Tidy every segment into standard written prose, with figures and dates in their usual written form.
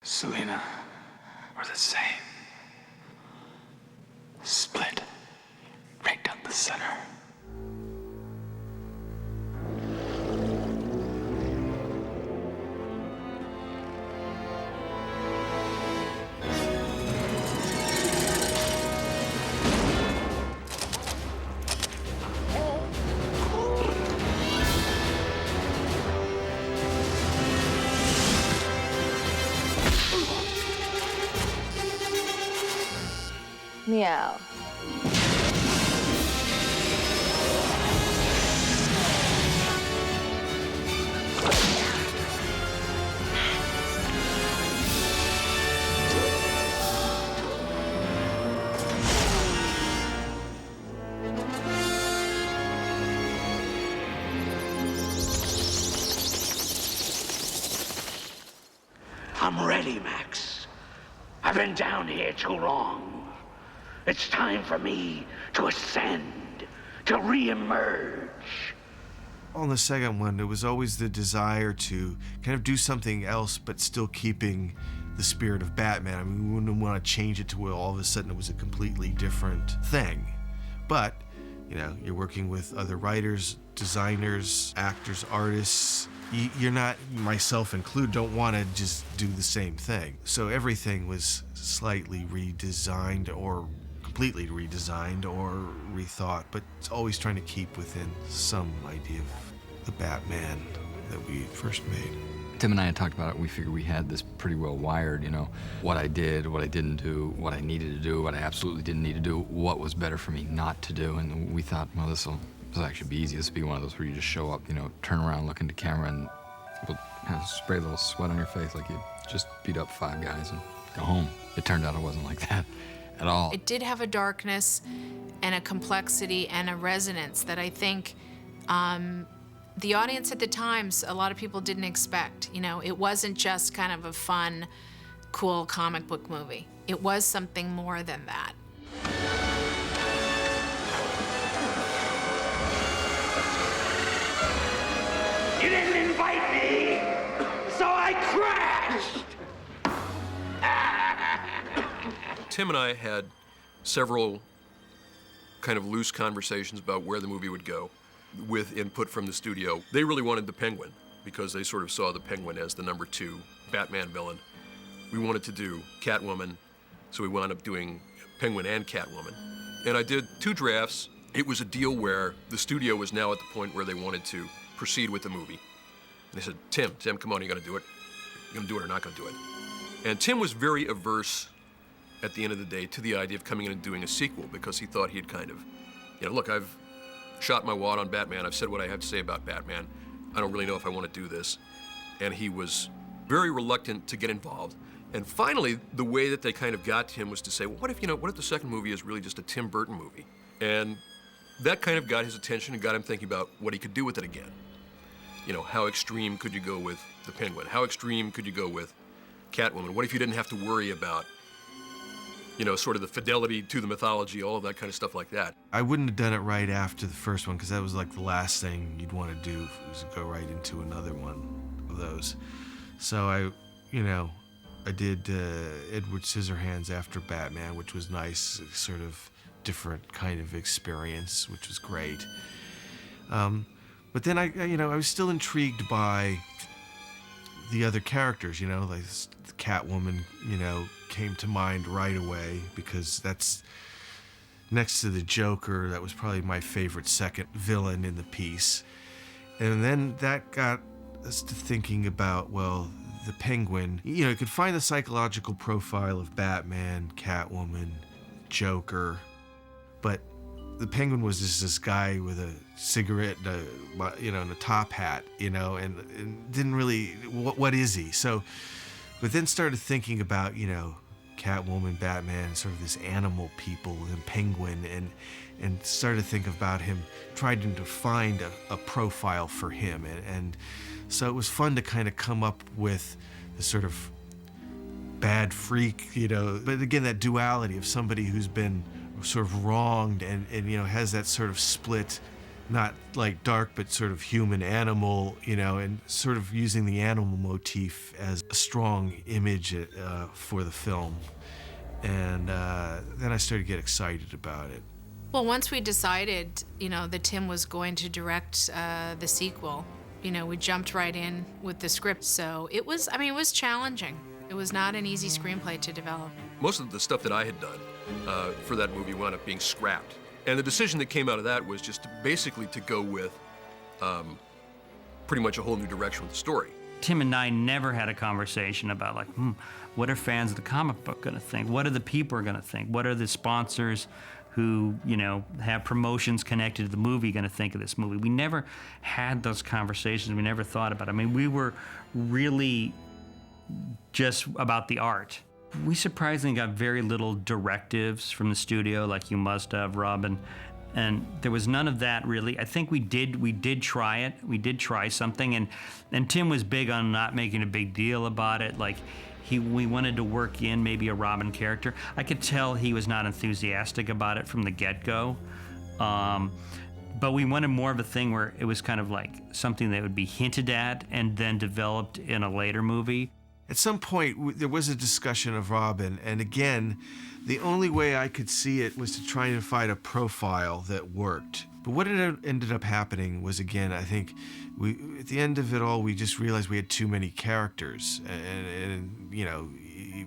Selena were the same. Split right down the center. Meow. I'm ready, Max. I've been down here too long. It's time for me to ascend, to re-emerge. On the second one, there was always the desire to kind of do something else, but still keeping the spirit of Batman. I mean, we wouldn't want to change it to where all of a sudden it was a completely different thing. But, you know, you're working with other writers, designers, actors, artists. You're not, myself included, don't want to just do the same thing. So everything was slightly redesigned or completely redesigned or rethought, but it's always trying to keep within some idea of the Batman that we first made. Tim and I had talked about it. We figured we had this pretty well wired, you know, what I did, what I didn't do, what I needed to do, what I absolutely didn't need to do, what was better for me not to do. And we thought, well, this will actually be easy. This will be one of those where you just show up, you know, turn around, look into camera, and we'll kind of spray a little sweat on your face like you just beat up 5 guys and go home. It turned out it wasn't like that at all. It did have a darkness and a complexity and a resonance that I think the audience at the times, a lot of people didn't expect. You know, it wasn't just kind of a fun, cool comic book movie. It was something more than that. You didn't invite me, so I crashed! Tim and I had several kind of loose conversations about where the movie would go with input from the studio. They really wanted the Penguin because they sort of saw the Penguin as the #2 Batman villain. We wanted to do Catwoman, so we wound up doing Penguin and Catwoman. And I did 2 drafts. It was a deal where the studio was now at the point where they wanted to proceed with the movie. And they said, Tim, come on, you gotta do it. You're gonna do it or not gonna do it. And Tim was very averse at the end of the day to the idea of coming in and doing a sequel because he thought he'd kind of, you know, look, I've shot my wad on Batman. I've said what I have to say about Batman. I don't really know if I want to do this. And he was very reluctant to get involved. And finally, the way that they kind of got to him was to say, well, what if the second movie is really just a Tim Burton movie? And that kind of got his attention and got him thinking about what he could do with it again. You know, how extreme could you go with the Penguin? How extreme could you go with Catwoman? What if you didn't have to worry about, you know, sort of the fidelity to the mythology, all of that kind of stuff like that? I wouldn't have done it right after the first one because that was like the last thing you'd want to do was go right into another one of those. So I did Edward Scissorhands after Batman, which was nice, sort of different kind of experience, which was great. But then I was still intrigued by the other characters, you know, like the Catwoman, you know, came to mind right away because that's next to the Joker. That was probably my favorite second villain in the piece. And then that got us to thinking about, well, the Penguin. You know, you could find the psychological profile of Batman, Catwoman, Joker, but the Penguin was just this guy with a cigarette, and a top hat, you know, and didn't really, what is he? So, but then started thinking about, you know, Catwoman, Batman, sort of this animal people, and Penguin, and started to think about him, tried to find a profile for him, and so it was fun to kind of come up with this sort of bad freak, you know, but again, that duality of somebody who's been sort of wronged and you know, has that sort of split not like dark, but sort of human animal, you know, and sort of using the animal motif as a strong image for the film. And then I started to get excited about it. Well, once we decided, you know, that Tim was going to direct the sequel, you know, we jumped right in with the script. So it was, I mean, it was challenging. It was not an easy screenplay to develop. Most of the stuff that I had done for that movie wound up being scrapped. And the decision that came out of that was just basically to go with pretty much a whole new direction with the story. Tim and I never had a conversation about like, what are fans of the comic book gonna think? What are the people gonna think? What are the sponsors who, you know, have promotions connected to the movie gonna think of this movie? We never had those conversations. We never thought about it. I mean, we were really just about the art. We surprisingly got very little directives from the studio, like you must have, Robin. And there was none of that really. I think we did try it. We did try something, and Tim was big on not making a big deal about it. Like we wanted to work in maybe a Robin character. I could tell he was not enthusiastic about it from the get-go. But we wanted more of a thing where it was kind of like something that would be hinted at and then developed in a later movie. At some point, there was a discussion of Robin, and again, the only way I could see it was to try and find a profile that worked. But what ended up happening was, again, I think at the end of it all, we just realized we had too many characters, and you know,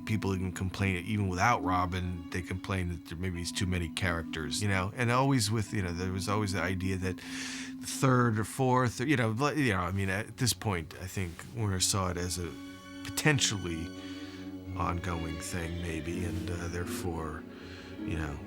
people even complain, even without Robin, they complain that there maybe is too many characters, you know, and always with, you know, there was always the idea that the third or fourth, or, you know, I mean, at this point, I think Warner saw it as a potentially ongoing thing, maybe, and therefore, you know,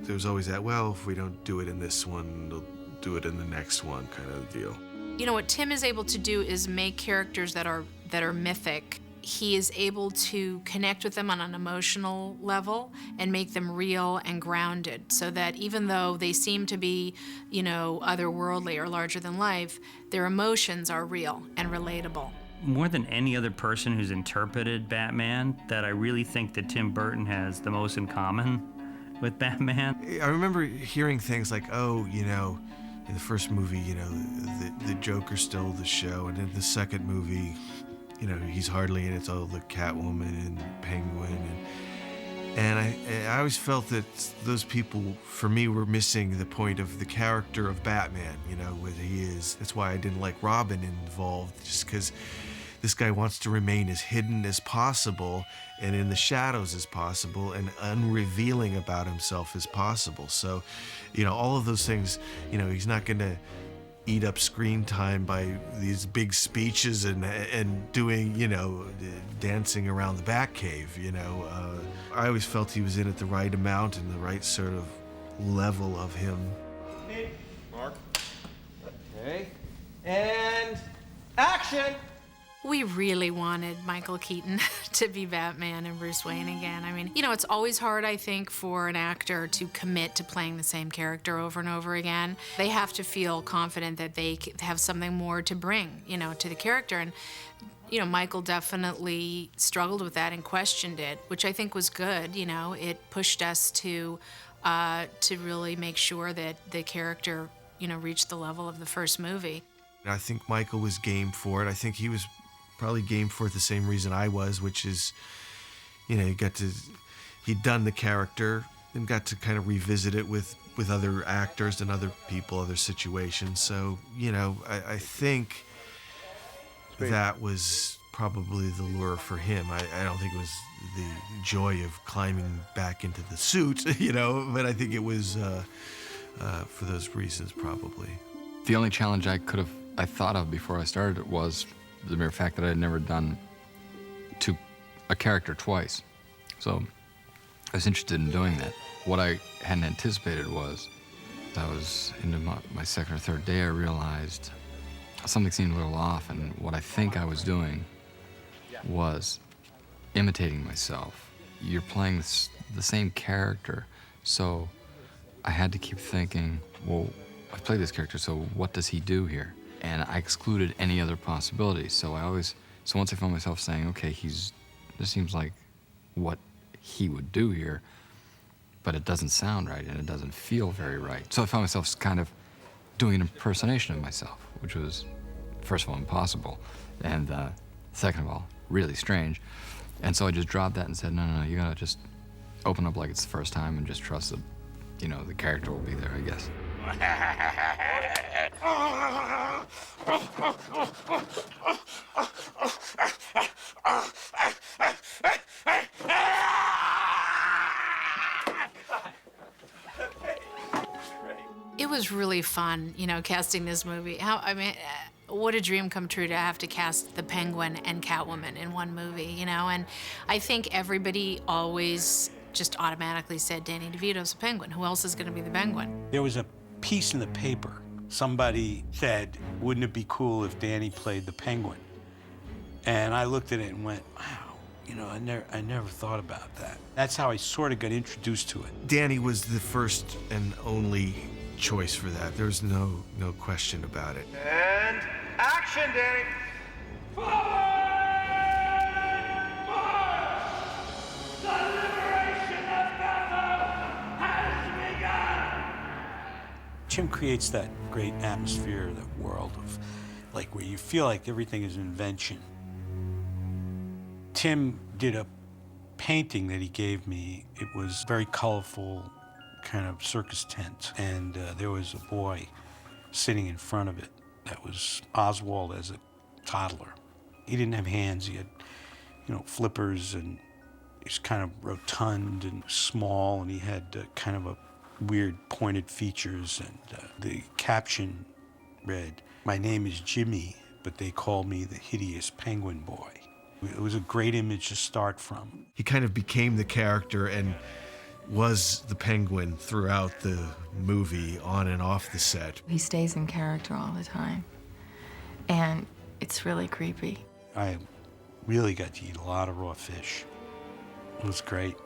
there was always that, well, if we don't do it in this one, they'll do it in the next one kind of deal. You know, what Tim is able to do is make characters that are mythic. He is able to connect with them on an emotional level and make them real and grounded, so that even though they seem to be, you know, otherworldly or larger than life, their emotions are real and relatable. More than any other person who's interpreted Batman, that I really think that Tim Burton has the most in common with Batman. I remember hearing things like, oh, you know, in the first movie, you know, the Joker stole the show, and in the second movie, you know, he's hardly in it. It's all the Catwoman and Penguin, and I always felt that those people, for me, were missing the point of the character of Batman, you know, what he is. That's why I didn't like Robin involved, just because this guy wants to remain as hidden as possible and in the shadows as possible and unrevealing about himself as possible. So, you know, all of those things, you know, he's not going to eat up screen time by these big speeches and doing, you know, dancing around the Batcave, you know. I always felt he was in at the right amount and the right sort of level of him. Mark. Okay. And action! We really wanted Michael Keaton to be Batman and Bruce Wayne again. I mean, you know, it's always hard, I think, for an actor to commit to playing the same character over and over again. They have to feel confident that they have something more to bring, you know, to the character. And, you know, Michael definitely struggled with that and questioned it, which I think was good. You know, it pushed us to really make sure that the character, you know, reached the level of the first movie. I think Michael was game for it. I think he was probably game for it the same reason I was, which is, you know, he'd done the character and got to kind of revisit it with other actors and other people, other situations. So, you know, I think that was probably the lure for him. I don't think it was the joy of climbing back into the suit, you know, but I think it was for those reasons probably. The only challenge I thought of before I started it was the mere fact that I had never done a character twice. So I was interested in doing that. What I hadn't anticipated was, I was into my second or third day, I realized something seemed a little off, and what I think I was doing was imitating myself. You're playing the same character, so I had to keep thinking, well, I've played this character, so what does he do here? And I excluded any other possibilities. So once I found myself saying, okay, this seems like what he would do here, but it doesn't sound right and it doesn't feel very right. So I found myself kind of doing an impersonation of myself, which was, first of all, impossible, and second of all, really strange. And so I just dropped that and said, no, you gotta just open up like it's the first time and just trust that, you know, the character will be there, I guess. It was really fun, you know, casting this movie. What a dream come true to have to cast the Penguin and Catwoman in one movie, you know? And I think everybody always just automatically said, Danny DeVito's a Penguin. Who else is going to be the Penguin? There was a piece in the paper. Somebody said, wouldn't it be cool if Danny played the Penguin? And I looked at it and went, wow, you know, I never thought about that. That's how I sort of got introduced to it. Danny was the first and only choice for that. There was no question about it. And action, Danny! Tim creates that great atmosphere, that world of, like, where you feel like everything is an invention. Tim did a painting that he gave me. It was very colorful, kind of circus tent, and there was a boy sitting in front of it. That was Oswald as a toddler. He didn't have hands. He had, you know, flippers, and he's kind of rotund and small, and he had kind of a weird pointed features, and the caption read, "My name is Jimmy, but they call me the hideous penguin boy." It was a great image to start from. He kind of became the character and was the Penguin throughout the movie, on and off the set. He stays in character all the time, and it's really creepy. I really got to eat a lot of raw fish. It was great.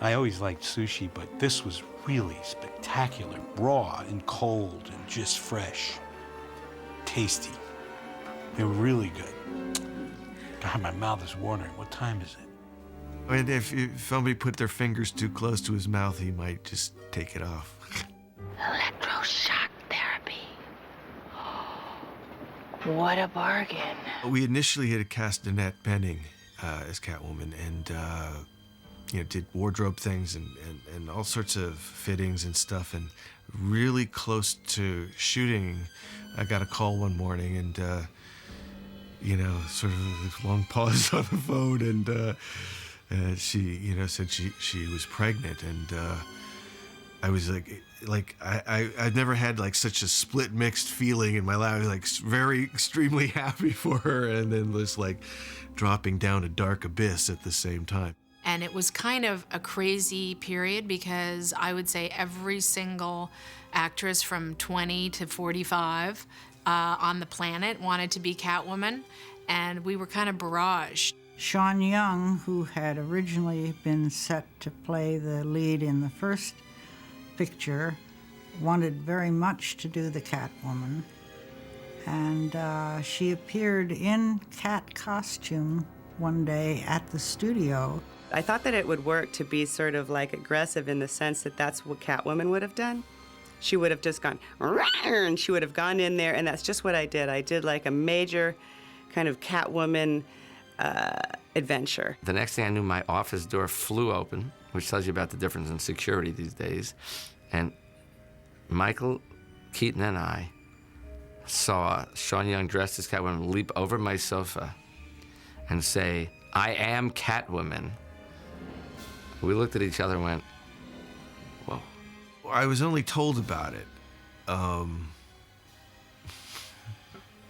I always liked sushi, but this was really spectacular. Raw and cold and just fresh. Tasty. They were really good. God, my mouth is watering. What time is it? I mean, if somebody put their fingers too close to his mouth, he might just take it off. Electroshock therapy. What a bargain. We initially had cast Annette Bening as Catwoman, and you know, did wardrobe things and all sorts of fittings and stuff. And really close to shooting, I got a call one morning, and you know, sort of a long pause on the phone, and she, you know, said she was pregnant, and I was like I've never had like such a split mixed feeling in my life. I was like very extremely happy for her, and then just like dropping down a dark abyss at the same time. And it was kind of a crazy period, because I would say every single actress from 20 to 45 on the planet wanted to be Catwoman, and we were kind of barraged. Sean Young, who had originally been set to play the lead in the first picture, wanted very much to do the Catwoman. And she appeared in cat costume one day at the studio. I thought that it would work to be sort of like aggressive in the sense that that's what Catwoman would have done. She would have just gone, "Rawr," and she would have gone in there, and that's just what I did. I did like a major kind of Catwoman adventure. The next thing I knew, my office door flew open, which tells you about the difference in security these days. And Michael, Keaton, and I saw Sean Young dressed as Catwoman leap over my sofa and say, "I am Catwoman." We looked at each other and went, whoa. I was only told about it.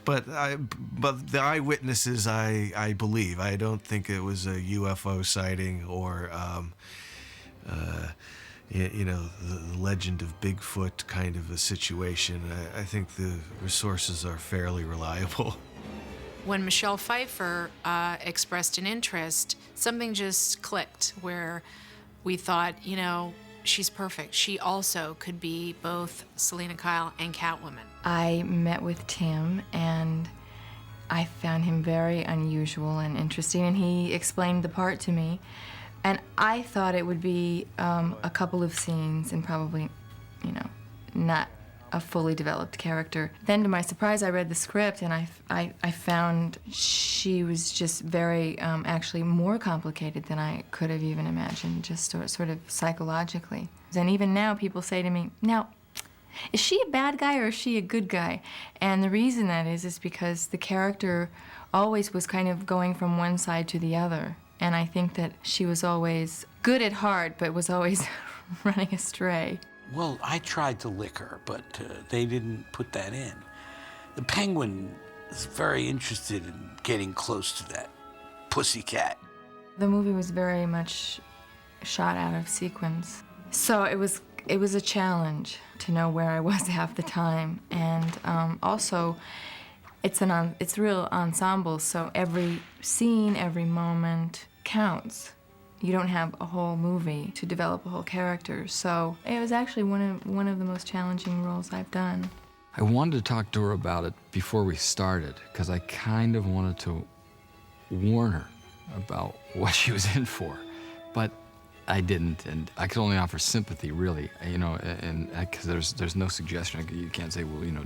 But the eyewitnesses, I believe. I don't think it was a UFO sighting or, you know, the legend of Bigfoot kind of a situation. I think the resources are fairly reliable. When Michelle Pfeiffer expressed an interest, something just clicked where we thought, you know, she's perfect. She also could be both Selena Kyle and Catwoman. I met with Tim, and I found him very unusual and interesting, and he explained the part to me. And I thought it would be a couple of scenes and probably, you know, not a fully developed character. Then, to my surprise, I read the script, and I found she was just very, actually more complicated than I could have even imagined, just sort of psychologically. And even now, people say to me, now, is she a bad guy or is she a good guy? And the reason that is because the character always was kind of going from one side to the other. And I think that she was always good at heart, but was always running astray. Well, I tried to lick her, but they didn't put that in. The Penguin is very interested in getting close to that pussycat. The movie was very much shot out of sequence. So it was a challenge to know where I was half the time. And also, it's real ensemble, so every scene, every moment counts. You don't have a whole movie to develop a whole character, so it was actually one of the most challenging roles I've done. I wanted to talk to her about it before we started, because I kind of wanted to warn her about what she was in for, but I didn't, and I could only offer sympathy, really, you know, and because there's no suggestion. You can't say, well, you know,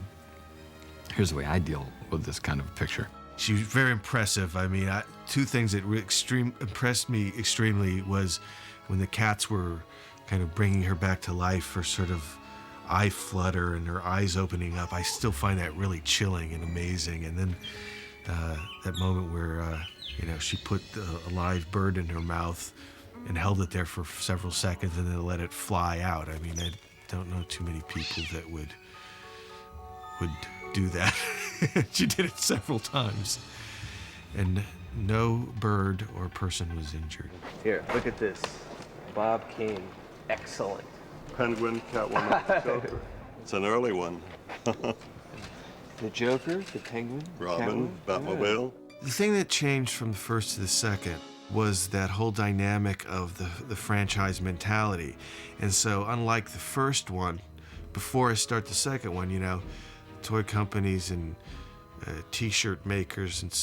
here's the way I deal with this kind of picture. She was very impressive. I mean, two things that impressed me extremely was when the cats were kind of bringing her back to life for sort of eye flutter and her eyes opening up. I still find that really chilling and amazing. And then that moment where, you know, she put a live bird in her mouth and held it there for several seconds and then let it fly out. I mean, I don't know too many people that would do that. She did it several times. And no bird or person was injured. Here, look at this. Bob Kane. Excellent. Penguin, Catwoman, Joker. It's an early one. The Joker, the Penguin, Robin, Batmobile. The thing that changed from the first to the second was that whole dynamic of the franchise mentality. And so unlike the first one, before I start the second one, you know, toy companies and t-shirt makers and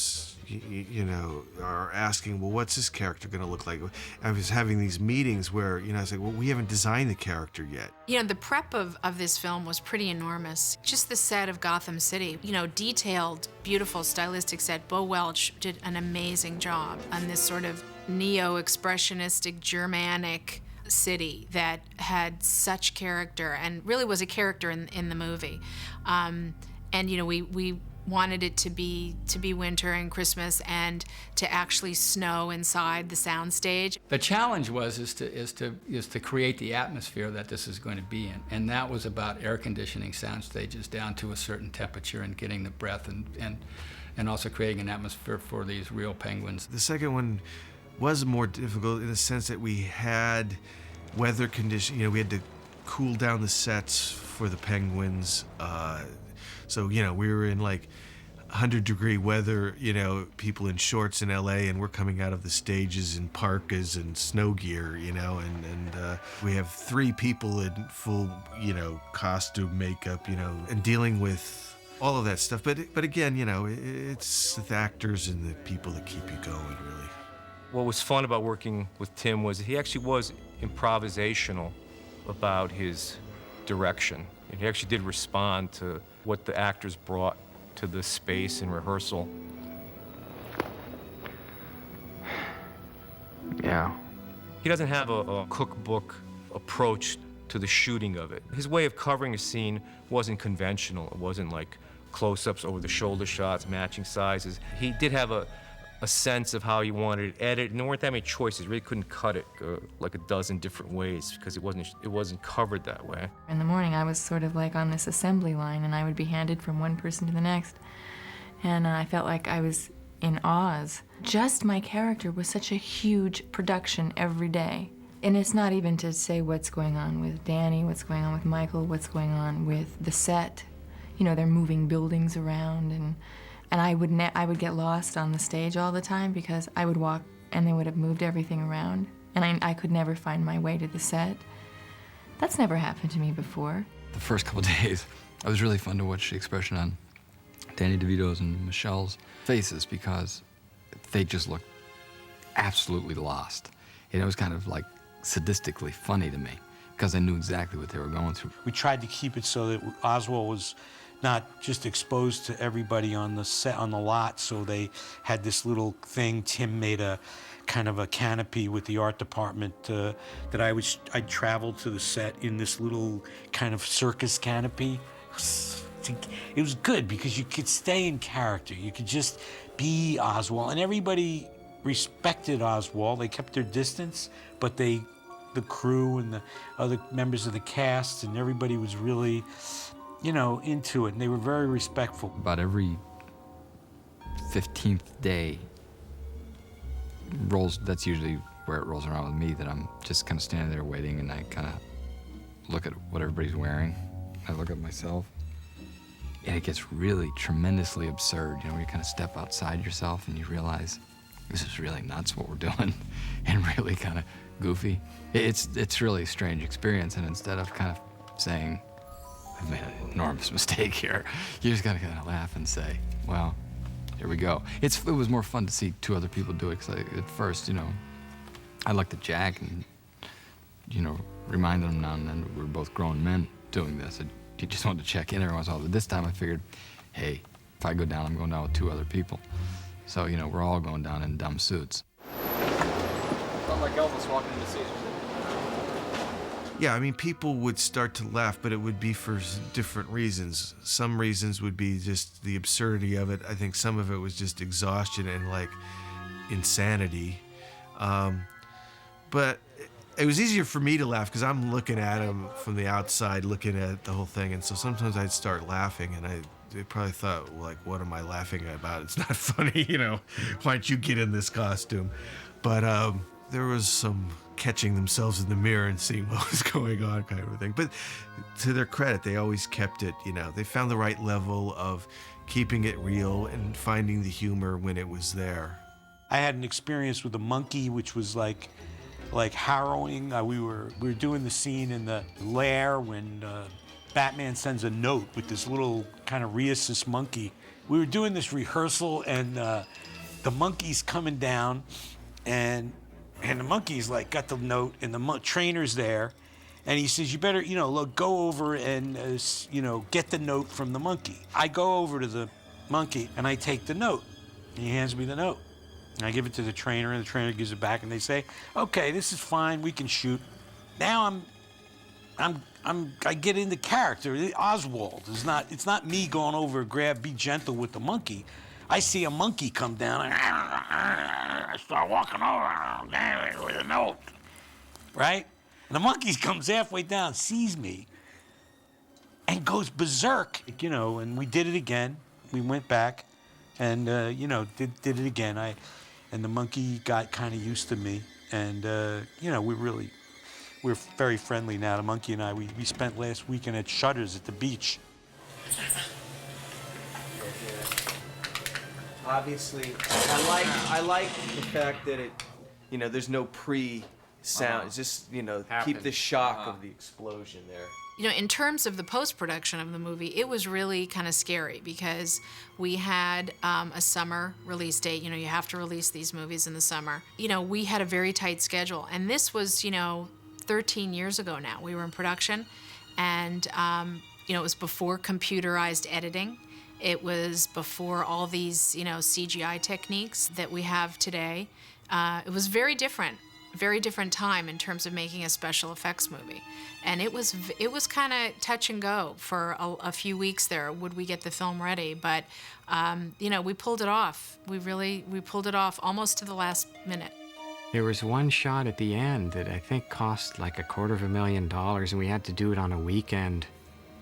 you know are asking, well, what's this character going to look like? I was having these meetings where, you know, I was like, well, we haven't designed the character yet. You know, the prep of this film was pretty enormous. Just the set of Gotham City, you know, detailed, beautiful, stylistic set. Bo Welch did an amazing job on this sort of neo-expressionistic, Germanic city that had such character and really was a character in the movie. And you know, we wanted it to be winter and Christmas and to actually snow inside the soundstage. The challenge is to create the atmosphere that this is going to be in, and that was about air conditioning sound stages down to a certain temperature and getting the breath and also creating an atmosphere for these real penguins. The second one was more difficult in the sense that we had weather conditions. You know, we had to cool down the sets for the penguins. So, you know, we were in like 100-degree weather, you know, people in shorts in LA, and we're coming out of the stages in parkas and snow gear, you know, and we have 3 people in full, you know, costume, makeup, you know, and dealing with all of that stuff. But again, you know, it's the actors and the people that keep you going, really. What was fun about working with Tim was he actually was improvisational about his direction. And he actually did respond to what the actors brought to the space in rehearsal. Yeah. He doesn't have a cookbook approach to the shooting of it. His way of covering a scene wasn't conventional. It wasn't like close-ups over the shoulder shots, matching sizes. He did have a sense of how he wanted it edited, and there weren't that many choices. You really couldn't cut it like a dozen different ways because it wasn't covered that way. In the morning, I was sort of like on this assembly line, and I would be handed from one person to the next, and I felt like I was in Oz. Just my character was such a huge production every day. And it's not even to say what's going on with Danny, what's going on with Michael, what's going on with the set. You know, they're moving buildings around, and I would get lost on the stage all the time because I would walk and they would have moved everything around, and I could never find my way to the set. That's never happened to me before. The first couple days, it was really fun to watch the expression on DannyDevito's and Michelle's faces because they just looked absolutely lost. And it was kind of like sadistically funny to me because I knew exactly what they were going through. We tried to keep it so that Oswald was not just exposed to everybody on the set, on the lot, so they had this little thing. Tim made a kind of a canopy with the art department that I traveled to the set in this little kind of circus canopy. It was good because you could stay in character. You could just be Oswald, and everybody respected Oswald. They kept their distance, but the crew and the other members of the cast and everybody was really, you know, into it, and they were very respectful. About every 15th day rolls, that's usually where it rolls around with me, that I'm just kind of standing there waiting, and I kind of look at what everybody's wearing. I look at myself, and it gets really tremendously absurd. You know, where you kind of step outside yourself and you realize this is really nuts what we're doing, and really kind of goofy. It's really a strange experience, and instead of kind of saying, I've made an enormous mistake here, you just gotta kind of laugh and say, well, here we go. It was more fun to see two other people do it, because at first, you know, I looked at Jack and, you know, reminded him now and then we were both grown men doing this. He just wanted to check in every once in a while, but this time I figured, hey, if I go down, I'm going down with two other people. So, you know, we're all going down in dumb suits. Felt like Elvis walking into Caesar's. Yeah, I mean, people would start to laugh, but it would be for different reasons. Some reasons would be just the absurdity of it. I think some of it was just exhaustion and, like, insanity. But it was easier for me to laugh because I'm looking at him from the outside, looking at the whole thing. And so sometimes I'd start laughing, and they probably thought, like, what am I laughing about? It's not funny, you know. Why don't you get in this costume? But there was some catching themselves in the mirror and seeing what was going on kind of a thing. But to their credit, they always kept it, you know, they found the right level of keeping it real and finding the humor when it was there. I had an experience with a monkey, which was like harrowing. We were doing the scene in the lair when Batman sends a note with this little kind of rhesus monkey. We were doing this rehearsal, and the monkey's coming down, and the monkey's like got the note, and the trainer's there, and he says, you better, you know, look, go over and, you know, get the note from the monkey. I go over to the monkey, and I take the note, and he hands me the note. And I give it to the trainer, and the trainer gives it back, and they say, okay, this is fine, we can shoot. Now I get into character. Oswald is not, it's not me going over, be gentle with the monkey. I see a monkey come down, and I start walking over with a note, right? And the monkey comes halfway down, sees me, and goes berserk. You know, and we did it again. We went back, and you know, did it again. And the monkey got kind of used to me, and you know, we're very friendly now. The monkey and I, we spent last weekend at Shutters at the beach. Obviously, I like the fact that it, you know, there's no pre-sound. It's just, you know, keep the shock of the explosion there. You know, in terms of the post-production of the movie, it was really kind of scary because we had a summer release date. You know, you have to release these movies in the summer. You know, we had a very tight schedule, and this was, you know, 13 years ago now. We were in production, and you know, it was before computerized editing. It was before all these, you know, CGI techniques that we have today. It was very different time in terms of making a special effects movie. And it was kind of touch and go for a few weeks there. Would we get the film ready? But, you know, we pulled it off. We pulled it off almost to the last minute. There was one shot at the end that I think cost like $250,000, and we had to do it on a weekend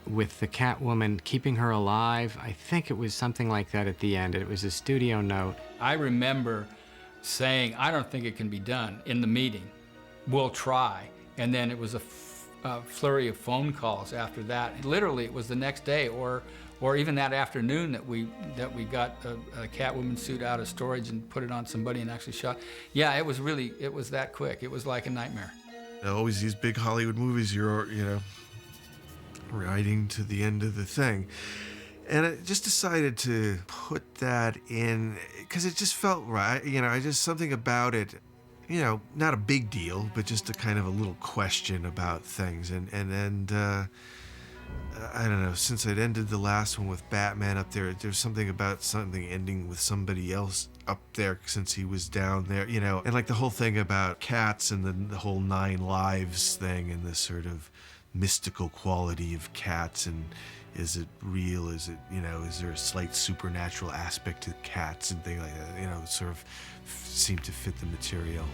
with the Catwoman, keeping her alive. I think it was something like that at the end. It was a studio note. I remember saying, I don't think it can be done in the meeting. We'll try. And then it was a flurry of phone calls after that. Literally, it was the next day or even that afternoon that we got a Catwoman suit out of storage and put it on somebody and actually shot. Yeah, it was that quick. It was like a nightmare. Always these big Hollywood movies, you're, you know, riding to the end of the thing. And I just decided to put that in because it just felt right. You know, something about it you know, not a big deal, but just a kind of a little question about things. And I don't know, since I'd ended the last one with Batman up there's something about something ending with somebody else up there since he was down there, you know, and like the whole thing about cats and the whole 9 lives thing and this sort of mystical quality of cats, and is it real, is it, you know, is there a slight supernatural aspect to cats and things like that, you know, sort of seem to fit the material.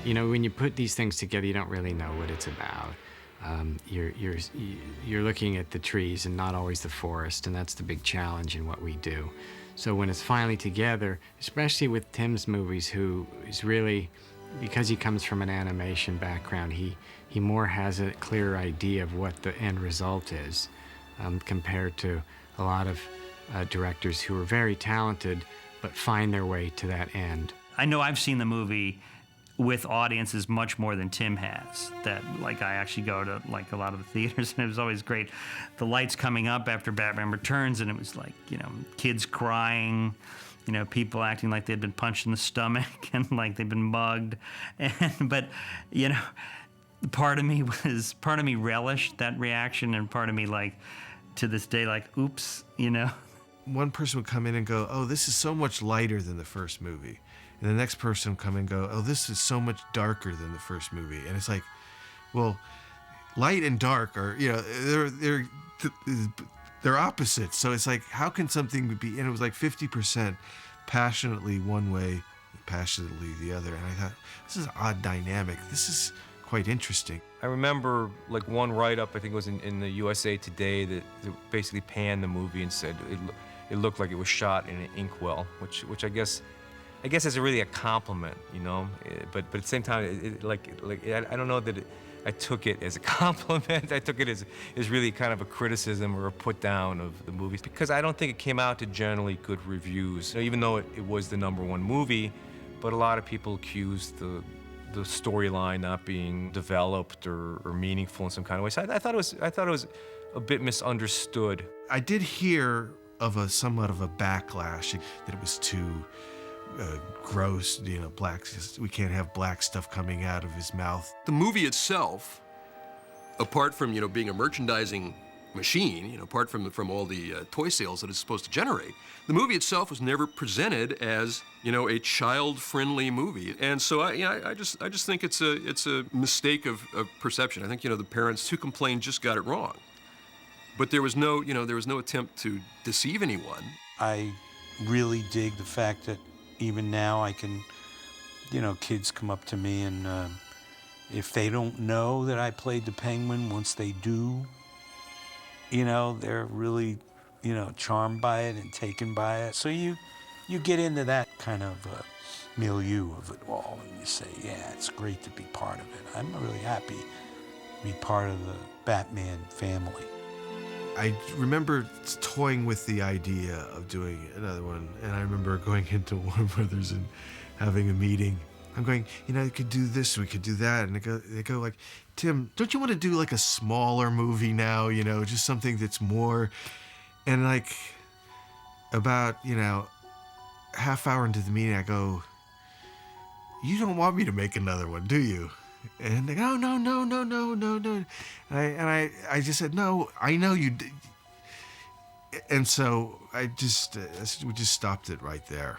You know, when you put these things together, you don't really know what it's about. You're looking at the trees and not always the forest, and that's the big challenge in what we do. So when it's finally together, especially with Tim's movies, who is really, because he comes from an animation background, he more has a clear idea of what the end result is, compared to a lot of directors who are very talented but find their way to that end. I know I've seen the movie with audiences much more than Tim has. That, like, I actually go to like a lot of the theaters, and it was always great. The lights coming up after Batman Returns, and it was like, you know, kids crying, you know, people acting like they'd been punched in the stomach and like they'd been mugged. But, you know, part of me relished that reaction, and part of me, like, to this day, like, oops, you know. One person would come in and go, oh, this is so much lighter than the first movie. And the next person would come and go, oh, this is so much darker than the first movie. And it's like, well, light and dark are, you know, they're opposites. So it's like, how can something be, and it was like 50% passionately one way, passionately the other. And I thought, this is an odd dynamic. This is quite interesting. I remember like one write-up, I think it was in the USA Today, that basically panned the movie and said it looked like it was shot in an inkwell, which I guess is really a compliment, you know. But at the same time, I don't know that I took it as a compliment. I took it as really kind of a criticism or a put down of the movies, because I don't think it came out to generally good reviews. Even though it was the #1 movie, but a lot of people accused the storyline not being developed or meaningful in some kind of way. So I thought it was a bit misunderstood. I did hear of somewhat of a backlash that it was too gross, you know, we can't have black stuff coming out of his mouth. The movie itself, apart from, you know, being a merchandising machine, you know, apart from all the toy sales that it's supposed to generate, the movie itself was never presented as, you know, a child-friendly movie. And so I just think it's a mistake of perception. I think, you know, the parents who complained just got it wrong. But there was no attempt to deceive anyone. I really dig the fact that even now I can, you know, kids come up to me and if they don't know that I played the Penguin, once they do, you know, they're really, you know, charmed by it and taken by it. So you get into that kind of milieu of it all, and you say, yeah, it's great to be part of it. I'm really happy to be part of the Batman family. I remember toying with the idea of doing another one, and I remember going into Warner Brothers and having a meeting. I'm going, you know, we could do this, we could do that, and they go like, Tim, don't you want to do like a smaller movie now, you know, just something that's more, and like about, you know, half hour into the meeting, I go, you don't want me to make another one, do you? And they go, no. And I just said, no, I know you did. And so we just stopped it right there.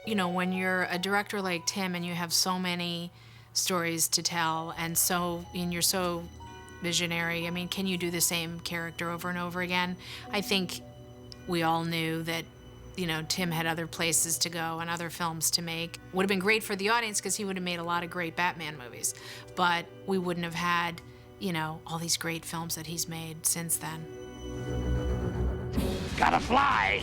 You know, when you're a director like Tim and you have so many stories to tell and you're so visionary, I mean, can you do the same character over and over again? I think we all knew that, you know, Tim had other places to go and other films to make. Would have been great for the audience because he would have made a lot of great Batman movies, but we wouldn't have had, you know, all these great films that he's made since then. Gotta fly!